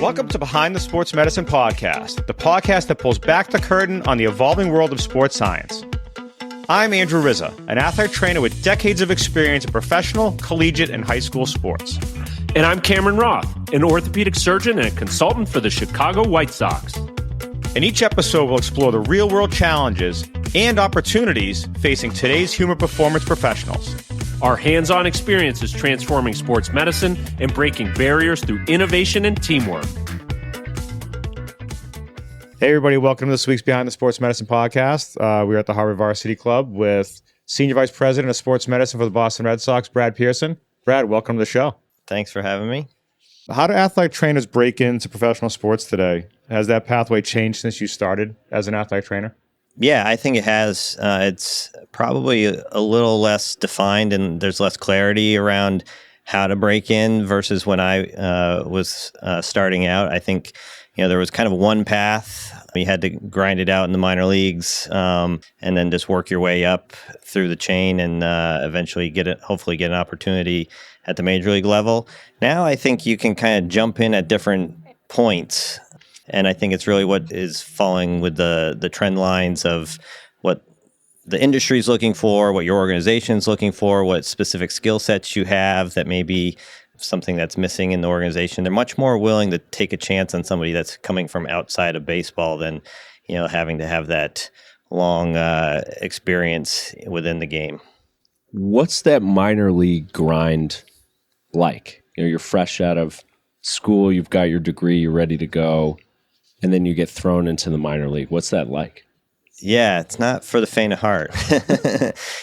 Welcome to Behind the Sports Medicine Podcast, the podcast that pulls back the curtain on the evolving world of sports science. I'm Andrew Rizza, an athletic trainer with decades of experience in professional, collegiate, and high school sports. And I'm Cameron Roth, an orthopedic surgeon and a consultant for the Chicago White Sox. In each episode, we'll explore the real-world challenges and opportunities facing today's human performance professionals. Our hands-on experience is transforming sports medicine and breaking barriers through innovation and teamwork. Hey, everybody. Welcome to this week's Behind the Sports Medicine Podcast. We're at the Harvard Varsity Club with Senior Vice President of Sports Medicine for the Boston Red Sox, Brad Pearson. Brad, welcome to the show. Thanks for having me. How do athletic trainers break into professional sports today? Has that pathway changed since you started as an athletic trainer? Yeah, I think it has. It's probably a little less defined and there's less clarity around how to break in versus when I was starting out. I think, there was kind of one path. You had to grind it out in the minor leagues and then just work your way up through the chain and eventually hopefully get an opportunity at the major league level. Now I think you can kind of jump in at different points. And I think it's really what is falling with the trend lines of what the industry is looking for, what your organization is looking for, what specific skill sets you have that may be something that's missing in the organization. They're much more willing to take a chance on somebody that's coming from outside of baseball than, having to have that long experience within the game. What's that minor league grind like? You're fresh out of school, you've got your degree, you're ready to go, and then you get thrown into the minor league. What's that like? Yeah, it's not for the faint of heart.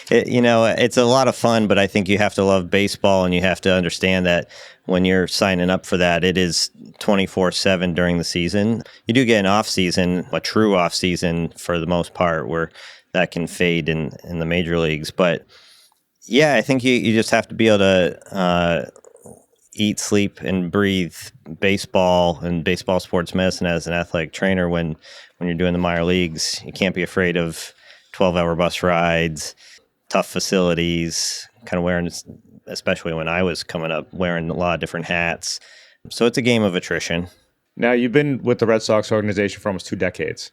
It's a lot of fun, but I think you have to love baseball and you have to understand that when you're signing up for that, it is 24/7 during the season. You do get an off season, a true off season for the most part, where that can fade in the major leagues. But yeah, I think you just have to be able to eat, sleep, and breathe baseball and baseball sports medicine as an athletic trainer when you're doing the minor leagues. You can't be afraid of 12-hour bus rides, tough facilities, kind of wearing, especially when I was coming up, wearing a lot of different hats. So it's a game of attrition. Now, you've been with the Red Sox organization for almost 2 decades.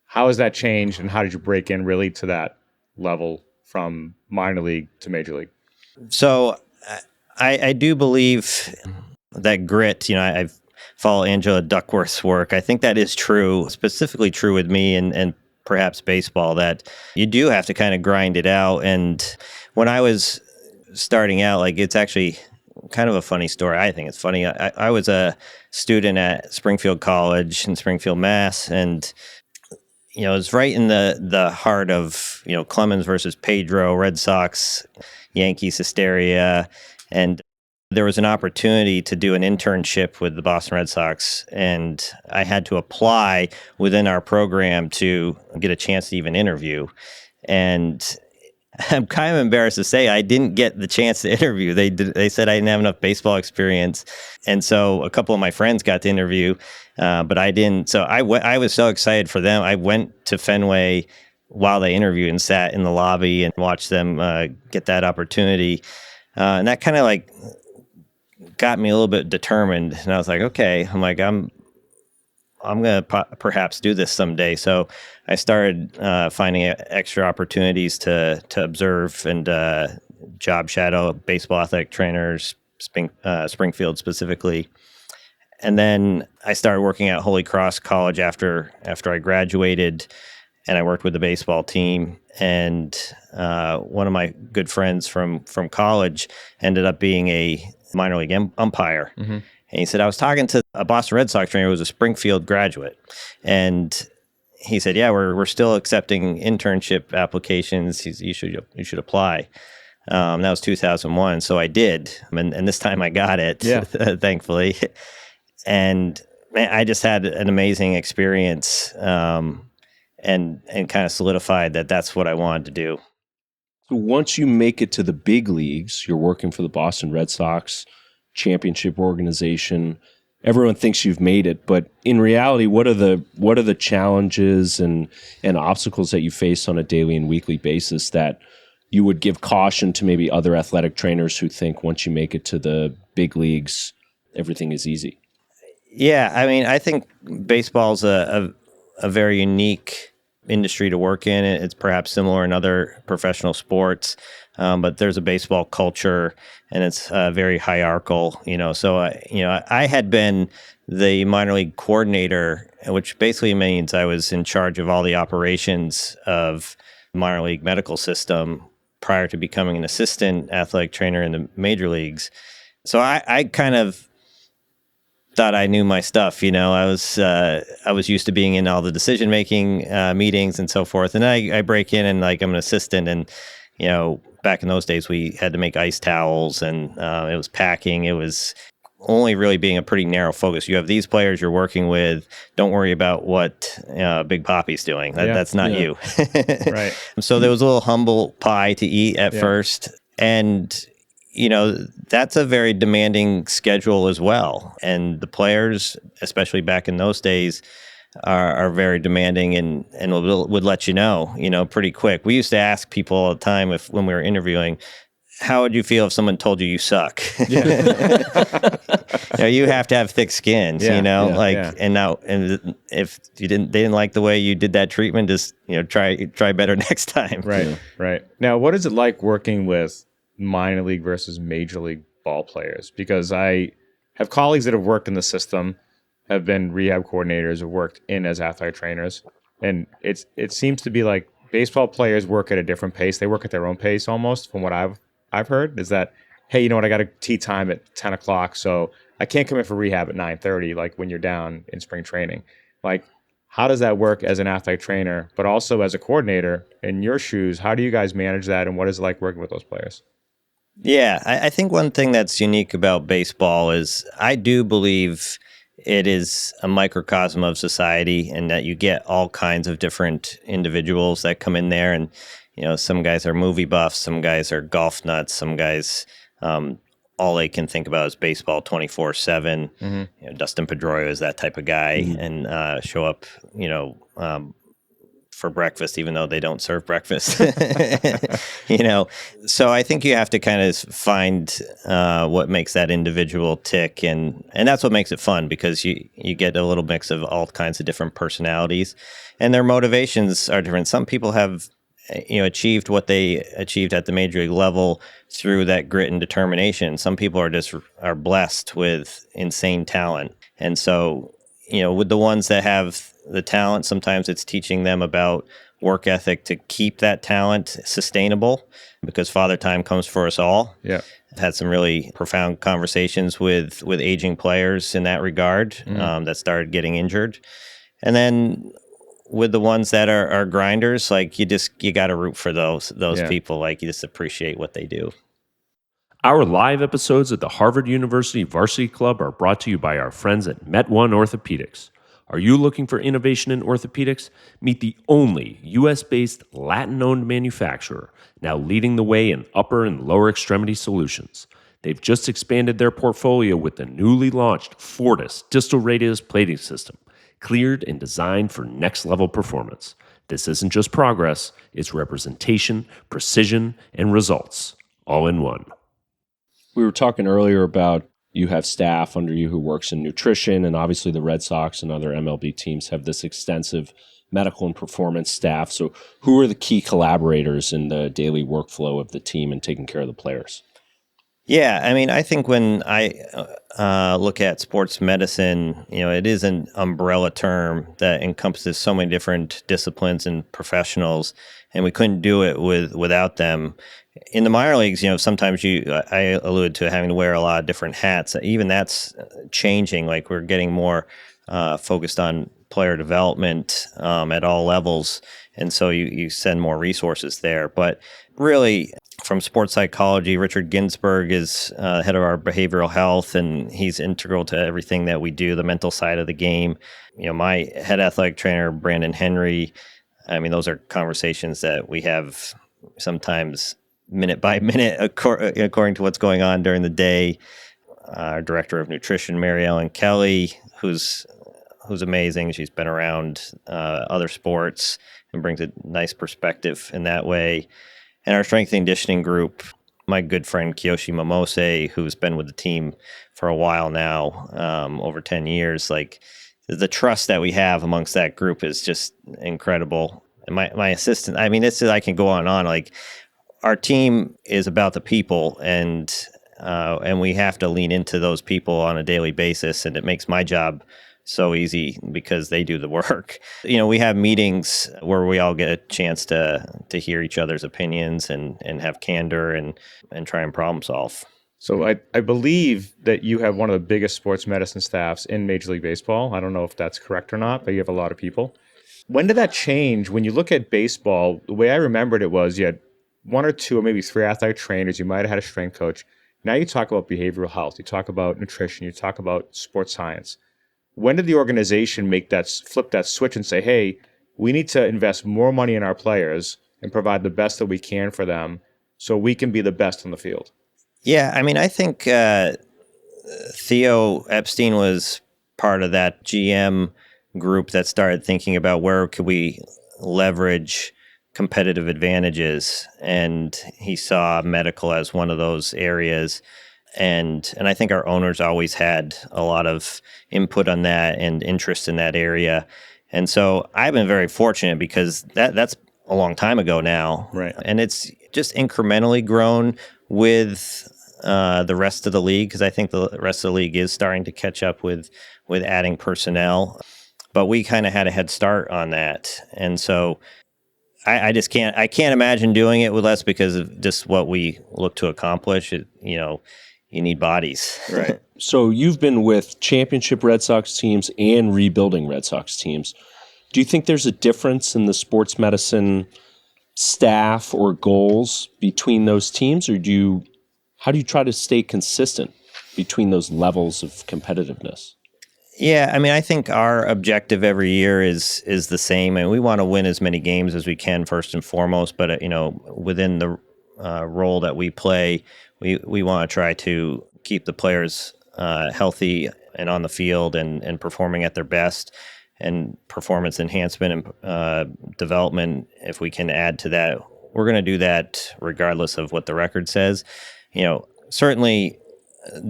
How has that changed, and how did you break in really to that level from minor league to major league? So I do believe that grit, I follow Angela Duckworth's work. I think that is true, specifically true with me and perhaps baseball, that you do have to kind of grind it out. And when I was starting out, it's actually kind of a funny story. I think it's funny. I was a student at Springfield College in Springfield, Mass. And, it was right in the heart of, Clemens versus Pedro, Red Sox, Yankees hysteria. And there was an opportunity to do an internship with the Boston Red Sox, and I had to apply within our program to get a chance to even interview. And I'm kind of embarrassed to say I didn't get the chance to interview. They said I didn't have enough baseball experience, and so a couple of my friends got to interview, but I didn't. So I was so excited for them. I went to Fenway while they interviewed and sat in the lobby and watched them get that opportunity. And that kind of got me a little bit determined. And I was like, okay, I'm going to perhaps do this someday. So I started finding extra opportunities to observe and job shadow baseball athletic trainers, Springfield specifically. And then I started working at Holy Cross College after I graduated, and I worked with the baseball team. And one of my good friends from college ended up being a minor league umpire. Mm-hmm. And he said, I was talking to a Boston Red Sox trainer who was a Springfield graduate. And he said, yeah, we're still accepting internship applications. You should apply. That was 2001. So I did. And this time I got it, thankfully. And man, I just had an amazing experience. And kind of solidified that that's what I wanted to do. So once you make it to the big leagues, you're working for the Boston Red Sox championship organization. Everyone thinks you've made it, but in reality, what are the challenges and obstacles that you face on a daily and weekly basis that you would give caution to maybe other athletic trainers who think once you make it to the big leagues, everything is easy? Yeah, I mean, I think baseball's a very unique industry to work in. It's perhaps similar in other professional sports, but there's a baseball culture, and it's very hierarchical. So I had been the minor league coordinator, which basically means I was in charge of all the operations of the minor league medical system prior to becoming an assistant athletic trainer in the major leagues. So I kind of thought I knew my stuff. I was used to being in all the decision making meetings and so forth. And I break in and like I'm an assistant, and back in those days we had to make ice towels, and it was packing. It was only really being a pretty narrow focus. You have these players you're working with. Don't worry about what Big Papi's doing. That's not you. Right. So there was a little humble pie to eat at first, and that's a very demanding schedule as well. And the players, especially back in those days, are very demanding and would let pretty quick. We used to ask people all the time when we were interviewing, how would you feel if someone told you suck? You have to have thick skins, and now, and if they didn't like the way you did that treatment, just, try better next time. Right. Right. Now, what is it like working with minor league versus major league ball players? Because I have colleagues that have worked in the system, have been rehab coordinators, have worked in as athletic trainers, and it seems to be like baseball players work at a different pace. They work at their own pace almost, from what I've heard, is that, hey, you know what, I got a tee time at 10 o'clock, so I can't come in for rehab at 9:30 like when you're down in spring training. Like, how does that work as an athletic trainer, but also as a coordinator in your shoes? How do you guys manage that, and what is it like working with those players? Yeah, I think one thing that's unique about baseball is I do believe it is a microcosm of society, and that you get all kinds of different individuals that come in there. And, some guys are movie buffs, some guys are golf nuts, some guys, all they can think about is baseball 24/7. Mm-hmm. Dustin Pedroia is that type of guy, and show up, for breakfast, even though they don't serve breakfast. So I think you have to kind of find what makes that individual tick, and that's what makes it fun, because you get a little mix of all kinds of different personalities, and their motivations are different. Some people have achieved what they achieved at the major league level through that grit and determination. Some people are blessed with insane talent, and so with the ones that have the talent, sometimes it's teaching them about work ethic to keep that talent sustainable, because Father Time comes for us all. Yeah, I've had some really profound conversations with aging players in that regard, that started getting injured, and then with the ones that are grinders, like you got to root for those people. Like, you just appreciate what they do. Our live episodes at the Harvard University Varsity Club are brought to you by our friends at Met1 Orthopedics. Are you looking for innovation in orthopedics? Meet the only U.S.-based Latin-owned manufacturer, now leading the way in upper and lower extremity solutions. They've just expanded their portfolio with the newly launched Fortis distal radius plating system, cleared and designed for next-level performance. This isn't just progress, it's representation, precision, and results, all in one. We were talking earlier about you have staff under you who works in nutrition, and obviously the Red Sox and other MLB teams have this extensive medical and performance staff. So who are the key collaborators in the daily workflow of the team and taking care of the players? Yeah, I mean, I think when I look at sports medicine, it is an umbrella term that encompasses so many different disciplines and professionals, and we couldn't do it without them. In the minor leagues, sometimes I alluded to having to wear a lot of different hats. Even that's changing. Like, we're getting more focused on player development at all levels, and so you send more resources there. But really, from sports psychology, Richard Ginsburg is head of our behavioral health, and he's integral to everything that we do, the mental side of the game. My head athletic trainer, Brandon Henry, I mean, those are conversations that we have sometimes minute by minute, according to what's going on during the day. Our director of nutrition, Mary Ellen Kelly, who's amazing. She's been around other sports and brings a nice perspective in that way. And our strength and conditioning group, my good friend Kiyoshi Momose, who's been with the team for a while now, over 10 years, like the trust that we have amongst that group is just incredible. And my assistant, I mean, I can go on and on. Like our team is about the people, and we have to lean into those people on a daily basis. And it makes my job so easy because they do the work. We have meetings where we all get a chance to hear each other's opinions and have candor and try and problem solve. So I believe that you have one of the biggest sports medicine staffs in Major League Baseball. I don't know if that's correct or not, but you have a lot of people. When did that change? When you look at baseball, the way I remembered it was you had one or two or maybe three athletic trainers. You might have had a strength coach. Now you talk about behavioral health. You talk about nutrition. You talk about sports science. When did the organization flip that switch and say, hey, we need to invest more money in our players and provide the best that we can for them so we can be the best on the field? Yeah, I mean, I think Theo Epstein was part of that GM group that started thinking about where could we leverage competitive advantages, and he saw medical as one of those areas. And I think our owners always had a lot of input on that and interest in that area. And so I've been very fortunate because that's a long time ago now. Right. And it's just incrementally grown with the rest of the league, because I think the rest of the league is starting to catch up with adding personnel. But we kind of had a head start on that. And so I just can't imagine doing it with less because of just what we look to accomplish. You need bodies. Right. So you've been with championship Red Sox teams and rebuilding Red Sox teams. Do you think there's a difference in the sports medicine staff or goals between those teams, or how do you try to stay consistent between those levels of competitiveness? Yeah, I mean, I think our objective every year is the same, and we want to win as many games as we can first and foremost. But within the role that we play, we want to try to keep the players healthy and on the field and performing at their best, and performance enhancement and development. If we can add to that, we're going to do that regardless of what the record says. Certainly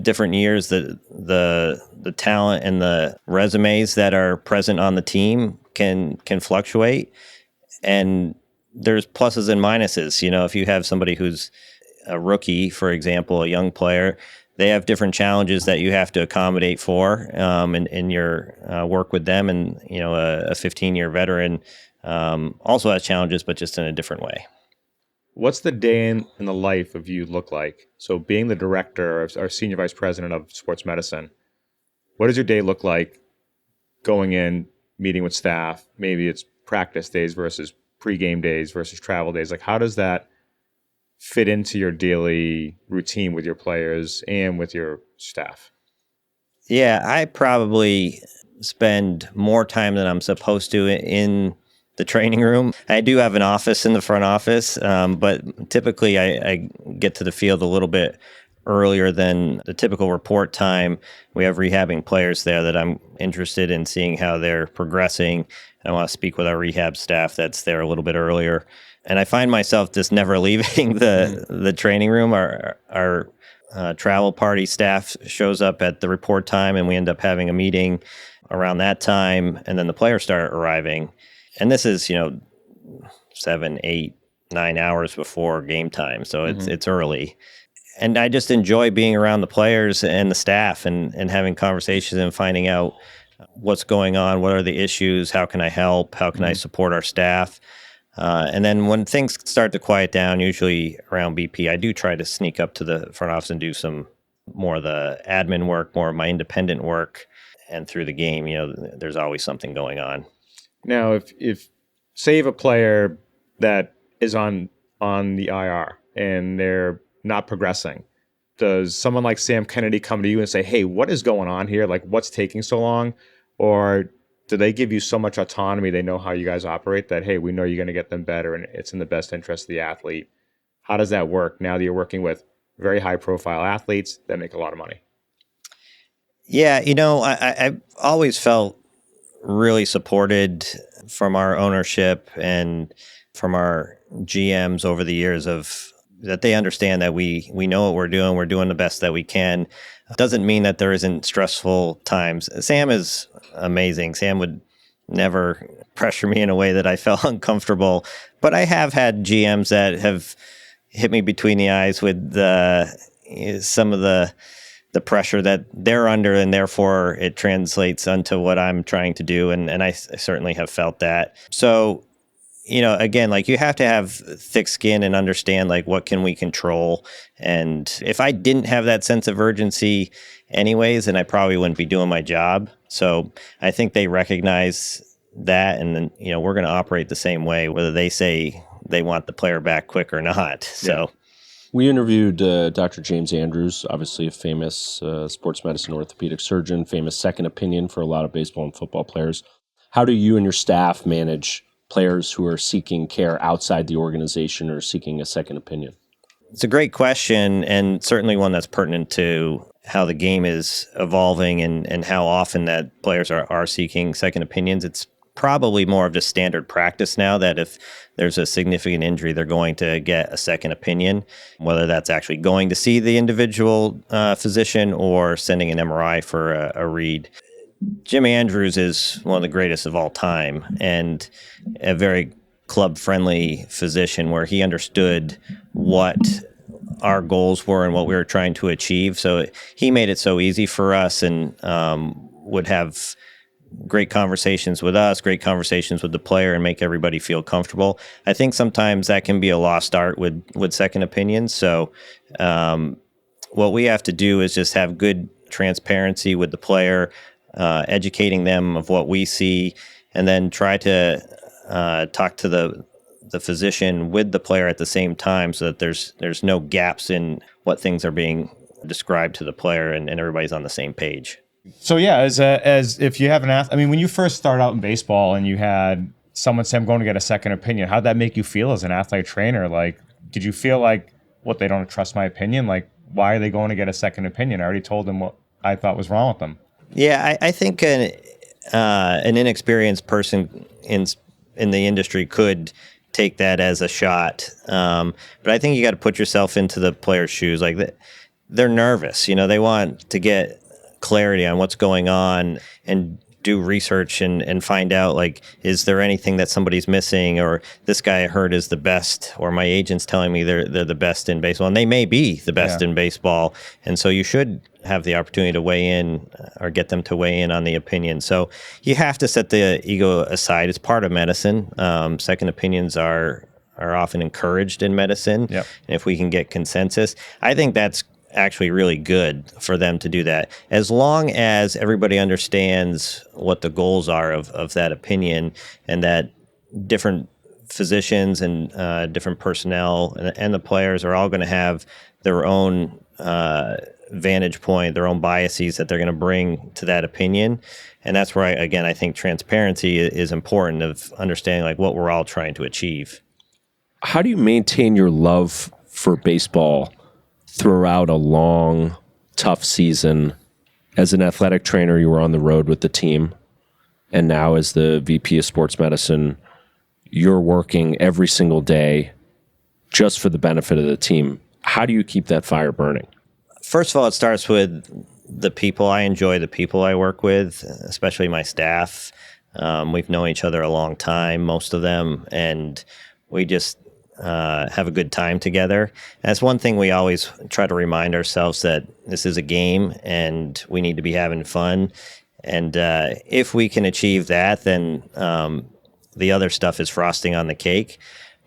different years, the talent and the resumes that are present on the team can fluctuate, and there's pluses and minuses. If you have somebody who's a rookie, for example, a young player, they have different challenges that you have to accommodate for in your work with them. And, a 15-year veteran also has challenges, but just in a different way. What's the day in the life of you look like? So being the director or senior vice president of sports medicine, what does your day look like going in, meeting with staff? Maybe it's practice days versus pre-game days versus travel days. Like, how does that fit into your daily routine with your players and with your staff? Yeah, I probably spend more time than I'm supposed to in the training room. I do have an office in the front office, but typically I get to the field a little bit earlier than the typical report time. We have rehabbing players there that I'm interested in seeing how they're progressing. And I want to speak with our rehab staff that's there a little bit earlier. And I find myself just never leaving the training room. Our travel party staff shows up at the report time, and we end up having a meeting around that time, and then the players start arriving. And this is, 7, 8, 9 hours before game time, so it's early. And I just enjoy being around the players and the staff and having conversations and finding out what's going on, what are the issues, how can I help, how can I support our staff. And then when things start to quiet down, usually around BP, I do try to sneak up to the front office and do some more of the admin work, more of my independent work. And through the game, there's always something going on. Now, if say you have a player that is on the IR and they're not progressing, does someone like Sam Kennedy come to you and say, hey, what is going on here? Like, what's taking so long? Or do they give you so much autonomy, they know how you guys operate, that, hey, we know you're going to get them better and it's in the best interest of the athlete? How does that work now that you're working with very high-profile athletes that make a lot of money? Yeah, I've always felt really supported from our ownership and from our GMs over the years of that they understand that we know what we're doing the best that we can. Doesn't mean that there isn't stressful times. Sam is amazing. Sam would never pressure me in a way that I felt uncomfortable, but I have had GMs that have hit me between the eyes with some of the pressure that they're under, and therefore it translates onto what I'm trying to do. And I certainly have felt that. So, again, like, you have to have thick skin and understand, like, what can we control? And if I didn't have that sense of urgency anyways, then I probably wouldn't be doing my job. So I think they recognize that. And then, we're going to operate the same way, whether they say they want the player back quick or not. So. Yeah. We interviewed Dr. James Andrews, obviously a famous sports medicine orthopedic surgeon, famous second opinion for a lot of baseball and football players. How do you and your staff manage players who are seeking care outside the organization or seeking a second opinion? It's a great question, and certainly one that's pertinent to how the game is evolving and how often that players are seeking second opinions. It's probably more of just standard practice now that if there's a significant injury, they're going to get a second opinion, whether that's actually going to see the individual physician or sending an MRI for a read. Jim Andrews is one of the greatest of all time, and a very club-friendly physician where he understood what our goals were and what we were trying to achieve. So he made it so easy for us, and would have great conversations with us, great conversations with the player, and make everybody feel comfortable. I think sometimes that can be a lost art with second opinions. So what we have to do is just have good transparency with the player, educating them of what we see, and then try to talk to the physician with the player at the same time, so that there's no gaps in what things are being described to the player, and everybody's on the same page. So yeah, as if you have an athlete, I mean, when you first start out in baseball and you had someone say, I'm going to get a second opinion, how'd that make you feel as an athletic trainer? Like, did you feel like, what, they don't trust my opinion? Like, why are they going to get a second opinion? I already told them what I thought was wrong with them. Yeah, I think an inexperienced person in the industry could take that as a shot. But I think you got to put yourself into the player's shoes. Like, they're nervous. They want to get clarity on what's going on and do research and find out, like, is there anything that somebody's missing, or this guy I heard is the best, or my agent's telling me they're the best in baseball, and they may be the best in baseball. And so you should have the opportunity to weigh in, or get them to weigh in on the opinion. So you have to set the ego aside. It's part of medicine. Second opinions are often encouraged in medicine. Yep. And if we can get consensus, I think that's actually really good for them to do that, as long as everybody understands what the goals are of that opinion, and that different physicians and different personnel and the players are all going to have their own vantage point, their own biases that they're going to bring to that opinion. And that's where I think transparency is important, of understanding, like, what we're all trying to achieve. How do you maintain your love for baseball throughout a long, tough season? As an athletic trainer, you were on the road with the team, and now as the VP of sports medicine, you're working every single day just for the benefit of the team. How do you keep that fire burning? First of all, it starts with the people. I enjoy the people I work with, especially my staff. We've known each other a long time, most of them, and we just have a good time together. And that's one thing we always try to remind ourselves, that this is a game and we need to be having fun. And if we can achieve that, then the other stuff is frosting on the cake.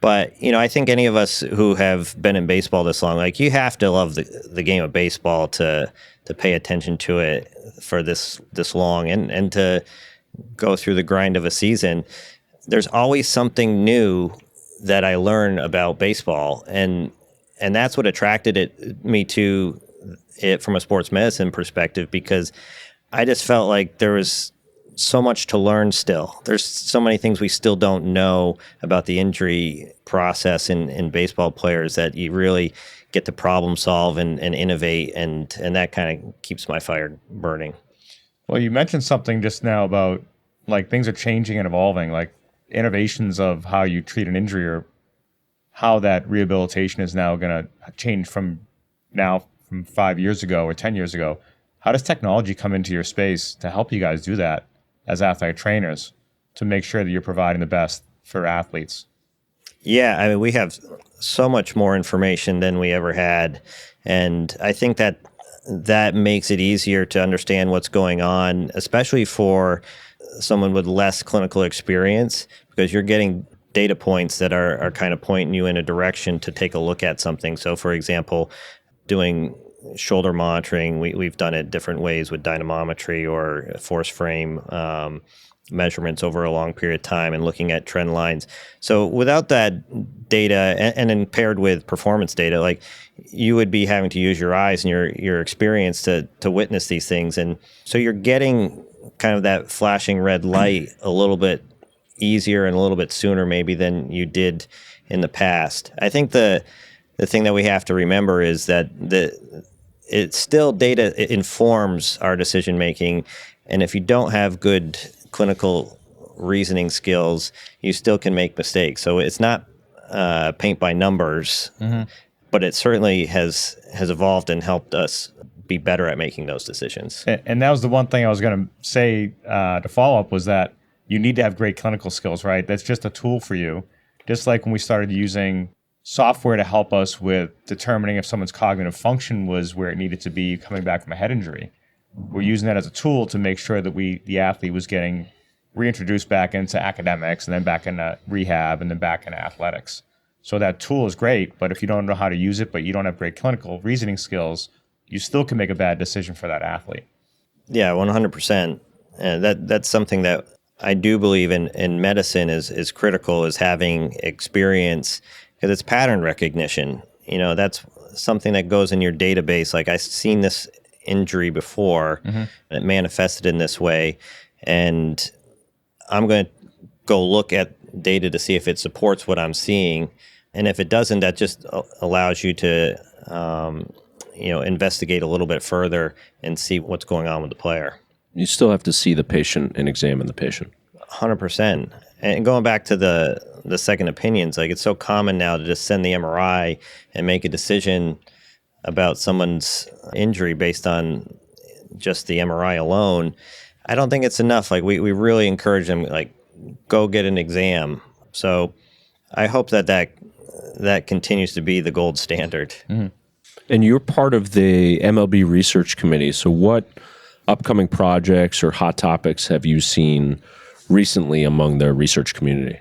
But, I think any of us who have been in baseball this long, like, you have to love the game of baseball to pay attention to it for this long, and to go through the grind of a season. There's always something new that I learn about baseball, and that's what attracted me to it from a sports medicine perspective, because I just felt like there was so much to learn still. There's so many things we still don't know about the injury process in baseball players, that you really get to problem solve and innovate, and that kind of keeps my fire burning. Well, you mentioned something just now about, like, things are changing and evolving, like innovations of how you treat an injury are how that rehabilitation is now going to change from 5 years ago or 10 years ago. How does technology come into your space to help you guys do that as athletic trainers to make sure that you're providing the best for athletes? Yeah, I mean, we have so much more information than we ever had. And I think that makes it easier to understand what's going on, especially for someone with less clinical experience, because you're getting data points that are kind of pointing you in a direction to take a look at something. So, for example, doing shoulder monitoring, we've done it different ways with dynamometry or force frame measurements over a long period of time and looking at trend lines. So without that data and then paired with performance data, like you would be having to use your eyes and your experience to witness these things. And so you're getting kind of that flashing red light a little bit easier and a little bit sooner maybe than you did in the past. I think the thing that we have to remember is that it's still data. It informs our decision making, and if you don't have good clinical reasoning skills, you still can make mistakes. So it's not paint by numbers, but it certainly has evolved and helped us be better at making those decisions. And that was the one thing I was going to say to follow up, was that you need to have great clinical skills, right? That's just a tool for you. Just like when we started using software to help us with determining if someone's cognitive function was where it needed to be coming back from a head injury. We're using that as a tool to make sure that the athlete was getting reintroduced back into academics and then back into rehab and then back into athletics. So that tool is great, but if you don't know how to use it, but you don't have great clinical reasoning skills, you still can make a bad decision for that athlete. Yeah, 100%. That's something that I do believe in medicine is critical, is having experience, because it's pattern recognition. You know, that's something that goes in your database. Like, I've seen this injury before, and it manifested in this way, and I'm going to go look at data to see if it supports what I'm seeing. And if it doesn't, that just allows you to, investigate a little bit further and see what's going on with the player. You still have to see the patient and examine the patient. 100%. And going back to the second opinions, like, it's so common now to just send the MRI and make a decision about someone's injury based on just the MRI alone. I don't think it's enough. Like, we really encourage them, like, go get an exam. So I hope that continues to be the gold standard. Mm-hmm. And you're part of the MLB research committee. So what upcoming projects or hot topics have you seen recently among the research community?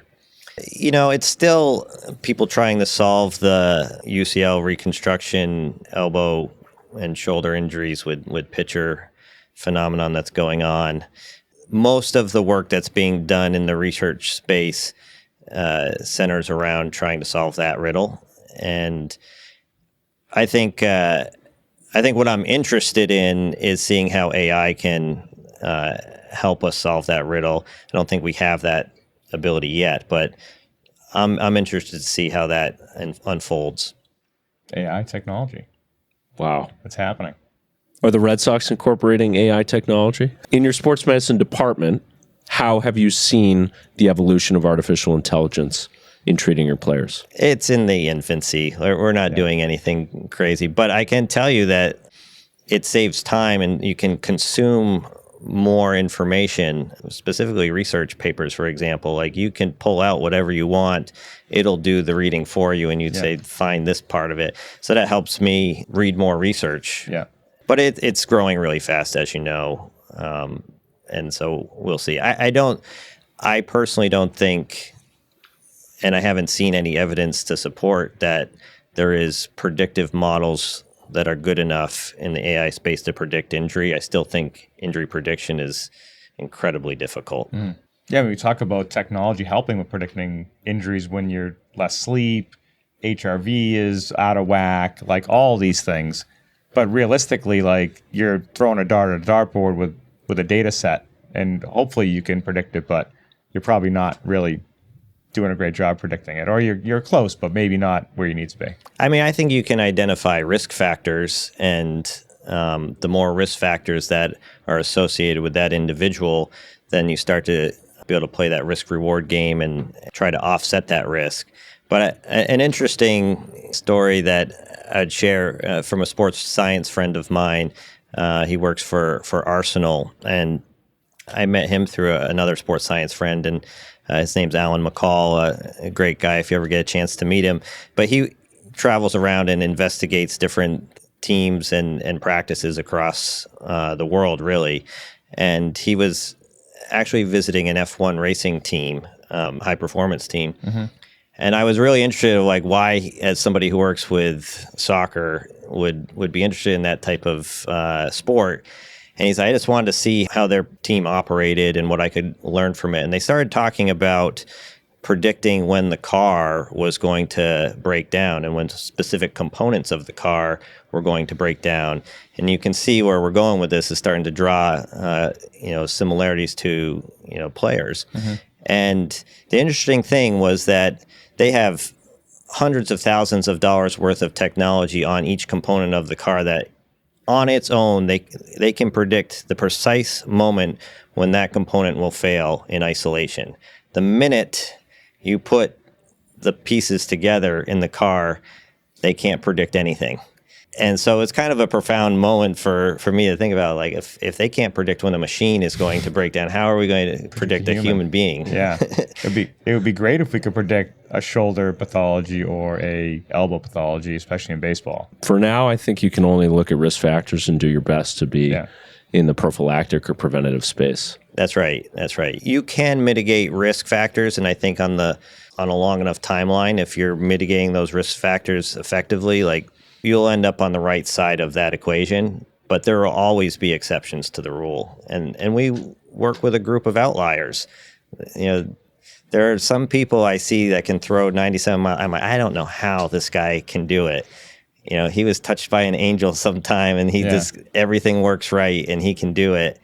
You know, it's still people trying to solve the UCL reconstruction, elbow and shoulder injuries with pitcher phenomenon that's going on. Most of the work that's being done in the research space centers around trying to solve that riddle. And I think what I'm interested in is seeing how AI can help us solve that riddle. I don't think we have that ability yet, but I'm interested to see how that unfolds. AI technology. Wow. It's happening. Are the Red Sox incorporating AI technology? In your sports medicine department, how have you seen the evolution of artificial intelligence in treating your players? It's in the infancy. We're not doing anything crazy, but I can tell you that it saves time and you can consume more information, specifically research papers, for example. Like, you can pull out whatever you want. It'll do the reading for you, and you'd say, find this part of it. So that helps me read more research. Yeah. But it's growing really fast, as you know. And so we'll see. I personally don't think, and I haven't seen any evidence to support that there is predictive models that are good enough in the AI space to predict injury. I still think injury prediction is incredibly difficult. Mm. Yeah, when we talk about technology helping with predicting injuries when you're less sleep, HRV is out of whack, like all these things. But realistically, like, you're throwing a dart at a dartboard with a data set, and hopefully you can predict it, but you're probably not really doing a great job predicting it, or you're close, but maybe not where you need to be. I mean, I think you can identify risk factors, and the more risk factors that are associated with that individual, then you start to be able to play that risk-reward game and try to offset that risk. But an interesting story that I'd share from a sports science friend of mine. He works for Arsenal, and I met him through another sports science friend, and his name's Alan McCall, a great guy if you ever get a chance to meet him. But he travels around and investigates different teams and practices across the world, really. And he was actually visiting an F1 racing team, high performance team. Mm-hmm. And I was really interested in like why, as somebody who works with soccer, would be interested in that type of sport. And he's like, I just wanted to see how their team operated and what I could learn from it. And they started talking about predicting when the car was going to break down and when specific components of the car were going to break down. And you can see where we're going with this is starting to draw, similarities to, players. Mm-hmm. And the interesting thing was that they have hundreds of thousands of dollars worth of technology on each component of the car that on its own, they can predict the precise moment when that component will fail in isolation. The minute you put the pieces together in the car, they can't predict anything. And so it's kind of a profound moment for me to think about, like, if they can't predict when a machine is going to break down, how are we going to predict a human being? Yeah. It would be great if we could predict a shoulder pathology or a elbow pathology, especially in baseball. For now, I think you can only look at risk factors and do your best to be in the prophylactic or preventative space. That's right. You can mitigate risk factors, and I think on a long enough timeline, if you're mitigating those risk factors effectively, like, you'll end up on the right side of that equation, but there will always be exceptions to the rule. And we work with a group of outliers. There are some people I see that can throw 97 miles. I'm like, I don't know how this guy can do it. He was touched by an angel sometime, and just everything works right, and he can do it.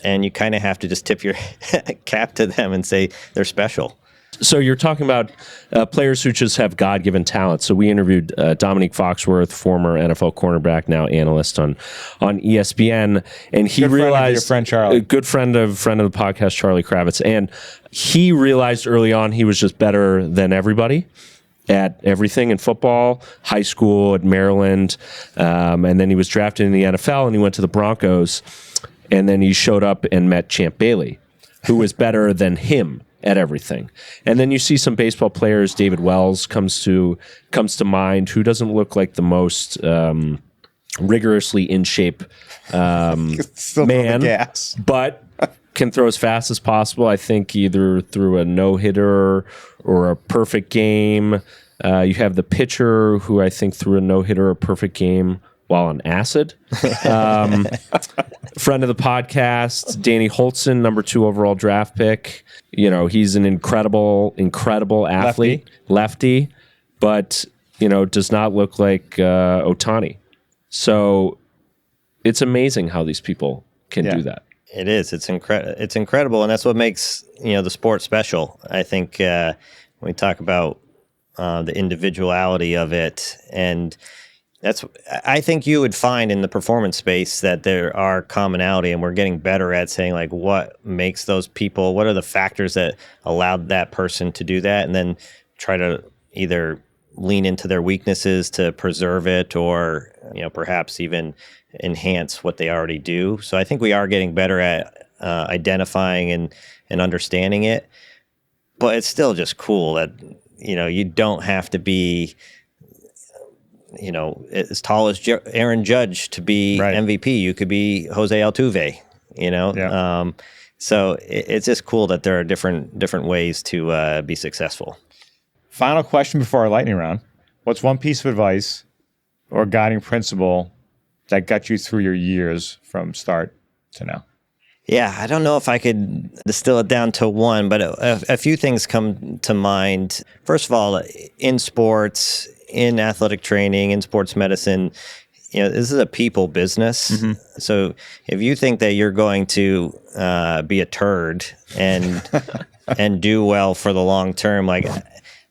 And you kind of have to just tip your cap to them and say they're special. So you're talking about players who just have God-given talent. So we interviewed Dominique Foxworth, former NFL cornerback, now analyst on ESPN, and he realized your friend Charlie, a good friend of the podcast, Charlie Kravitz, and he realized early on he was just better than everybody at everything in football, high school at Maryland, and then he was drafted in the NFL, and he went to the Broncos, and then he showed up and met Champ Bailey, who was better than him at everything. And then you see some baseball players, David Wells comes to mind, who doesn't look like the most rigorously in shape man, but can throw as fast as possible. I think either through a no-hitter or a perfect game. You have the pitcher who I think threw a no-hitter or a perfect game while on acid. Friend of the podcast, Danny Holtzen, number 2 overall draft pick. He's an incredible athlete, lefty, but, does not look like Ohtani. So it's amazing how these people can do that. It is. It's incredible, and that's what makes the sport special. I think when we talk about the individuality of it, and I think you would find in the performance space that there are commonality, and we're getting better at saying, like, what makes those people, what are the factors that allowed that person to do that, and then try to either lean into their weaknesses to preserve it or, perhaps even enhance what they already do. So I think we are getting better at identifying and understanding it, but it's still just cool that, you don't have to be as tall as Aaron Judge to be MVP. You could be Jose Altuve, so it's just cool that there are different ways to be successful. Final question before our lightning round. What's one piece of advice or guiding principle that got you through your years from start to now? Yeah, I don't know if I could distill it down to one, but a few things come to mind. First of all, in sports, in athletic training, in sports medicine, this is a people business. Mm-hmm. So if you think that you're going to be a turd and do well for the long term, like,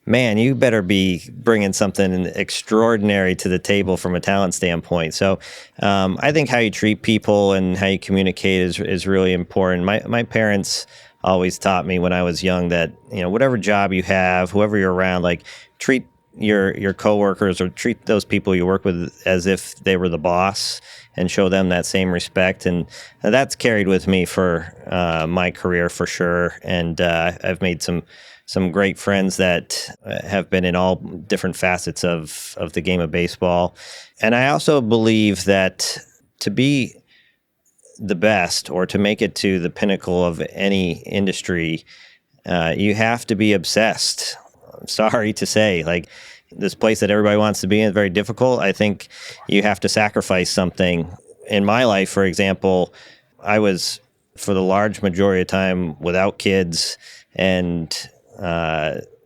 man, you better be bringing something extraordinary to the table from a talent standpoint. So I think how you treat people and how you communicate is really important. My parents always taught me when I was young that, whatever job you have, whoever you're around, like treat your coworkers or treat those people you work with as if they were the boss and show them that same respect. And that's carried with me for my career for sure. And I've made some great friends that have been in all different facets of the game of baseball. And I also believe that to be the best or to make it to the pinnacle of any industry, you have to be obsessed. I'm sorry to say, like, this place that everybody wants to be in is very difficult. I think you have to sacrifice something. In my life, for example, I was, for the large majority of time, without kids, and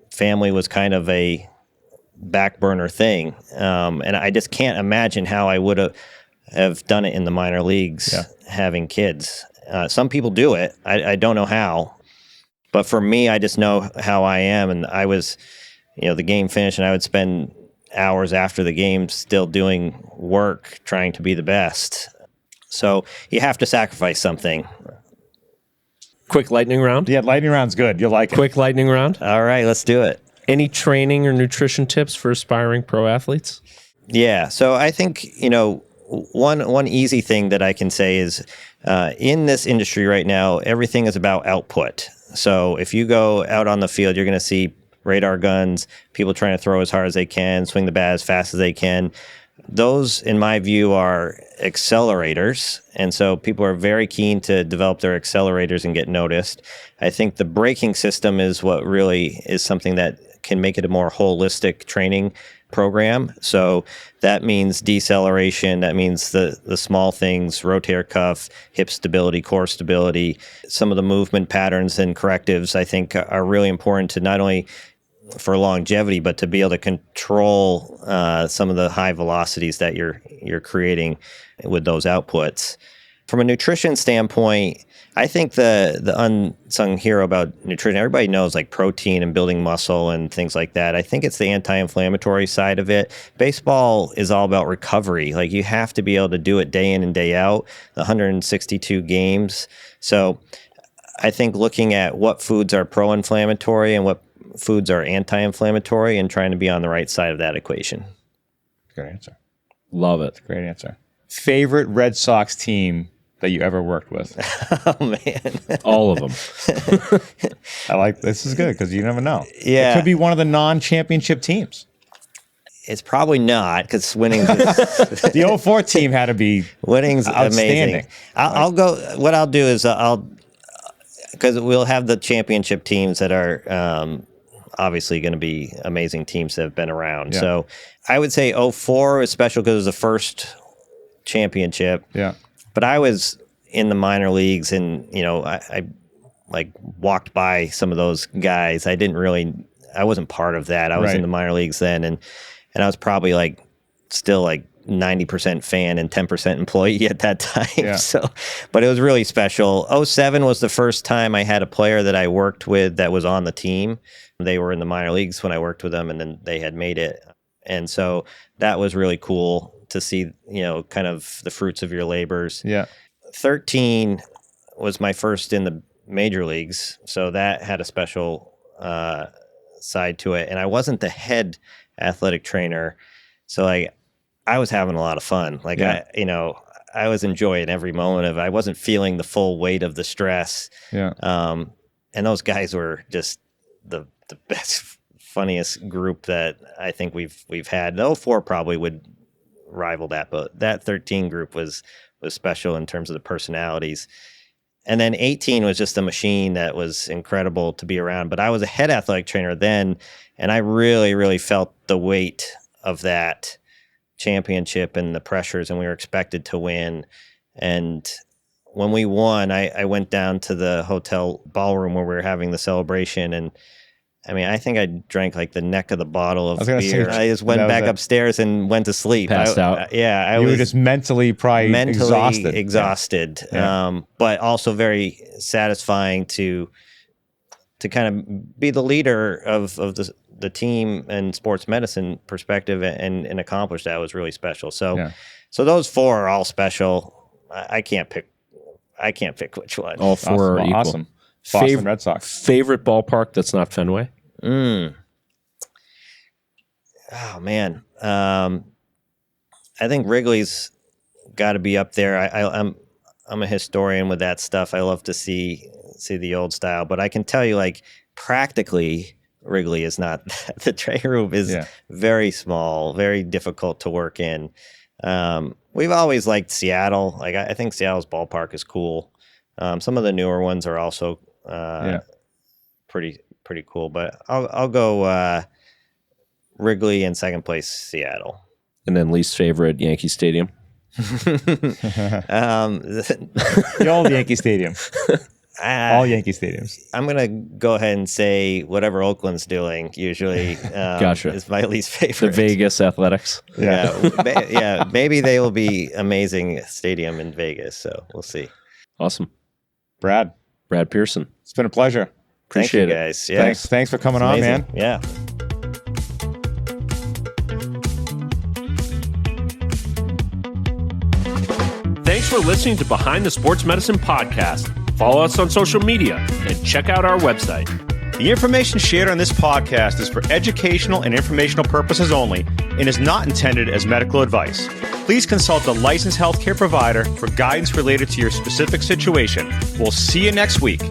family was kind of a back burner thing. And I just can't imagine how I would have done it in the minor leagues, having kids. Some people do it. I don't know how. But for me, I just know how I am. And I was, the game finished, and I would spend hours after the game still doing work, trying to be the best. So you have to sacrifice something. Quick lightning round? Yeah, lightning round's good. You'll like it. Quick lightning round? All right, let's do it. Any training or nutrition tips for aspiring pro athletes? Yeah, so I think, one easy thing that I can say is in this industry right now, everything is about output. So if you go out on the field, you're going to see radar guns, people trying to throw as hard as they can, swing the bat as fast as they can. Those, in my view, are accelerators. And so people are very keen to develop their accelerators and get noticed. I think the braking system is what really is something that can make it a more holistic training program. So that means deceleration. That means the small things, rotator cuff, hip stability, core stability. Some of the movement patterns and correctives, I think, are really important to not only for longevity, but to be able to control some of the high velocities that you're creating with those outputs. From a nutrition standpoint, I think the unsung hero about nutrition, everybody knows like protein and building muscle and things like that. I think it's the anti-inflammatory side of it. Baseball is all about recovery. Like, you have to be able to do it day in and day out, the 162 games. So I think looking at what foods are pro-inflammatory and what foods are anti-inflammatory and trying to be on the right side of that equation. Good answer. Love it. Great answer. Favorite Red Sox team that you ever worked with? Oh, man. All of them. I like this. Is good because you never know. Yeah. It could be one of the non-championship teams. It's probably not, because winning's The 04 team had to be winning's outstanding. amazing. I'll go. What I'll do is because we'll have the championship teams that are obviously going to be amazing teams that have been around. Yeah. So I would say 04 is special because it was the first championship. Yeah. But I was in the minor leagues, and I like walked by some of those guys. I wasn't part of that. I was in the minor leagues then, and I was probably still 90% fan and 10% employee at that time. Yeah. So, but it was really special. 07 was the first time I had a player that I worked with that was on the team. They were in the minor leagues when I worked with them, and then they had made it. And so that was really cool to see, kind of the fruits of your labors. Yeah. 13 was my first in the major leagues. So that had a special side to it. And I wasn't the head athletic trainer. So I was having a lot of fun. I was enjoying every moment of it. I wasn't feeling the full weight of the stress. Yeah. And those guys were just the best, funniest group that I think we've had. The 04 probably would rival that, but that 13 group was special in terms of the personalities. And then 18 was just a machine that was incredible to be around. But I was a head athletic trainer then, and I really, really felt the weight of that championship and the pressures, and we were expected to win. And when we won, I went down to the hotel ballroom where we were having the celebration, and I think I drank the neck of the bottle of beer. I just went back upstairs and went to sleep. Passed out. I You was were just mentally exhausted. Yeah. But also very satisfying to kind of be the leader of the team and sports medicine perspective and accomplish that was really special. So those four are all special. I can't pick which one. All four are equal. Awesome. Boston Red Sox. Favorite ballpark that's not Fenway? Oh man, I think Wrigley's got to be up there. I'm a historian with that stuff. I love to see the old style, but I can tell you, like, practically, Wrigley is not. The training room is very small, very difficult to work in. We've always liked Seattle. Like, I think Seattle's ballpark is cool. Some of the newer ones are also pretty cool, but I'll go Wrigley in second place, Seattle. And then least favorite, Yankee Stadium. The old Yankee Stadium. All Yankee stadiums. I'm going to go ahead and say whatever Oakland's doing usually Gotcha. is my least favorite. The Vegas Athletics. Yeah, maybe they will be amazing stadium in Vegas, so we'll see. Awesome. Brad Pearson. It's been a pleasure. Appreciate Thank you, it, guys. Yeah. Thanks for coming on, man. Yeah. Thanks for listening to Behind the Sports Medicine Podcast. Follow us on social media and check out our website. The information shared on this podcast is for educational and informational purposes only and is not intended as medical advice. Please consult a licensed healthcare provider for guidance related to your specific situation. We'll see you next week.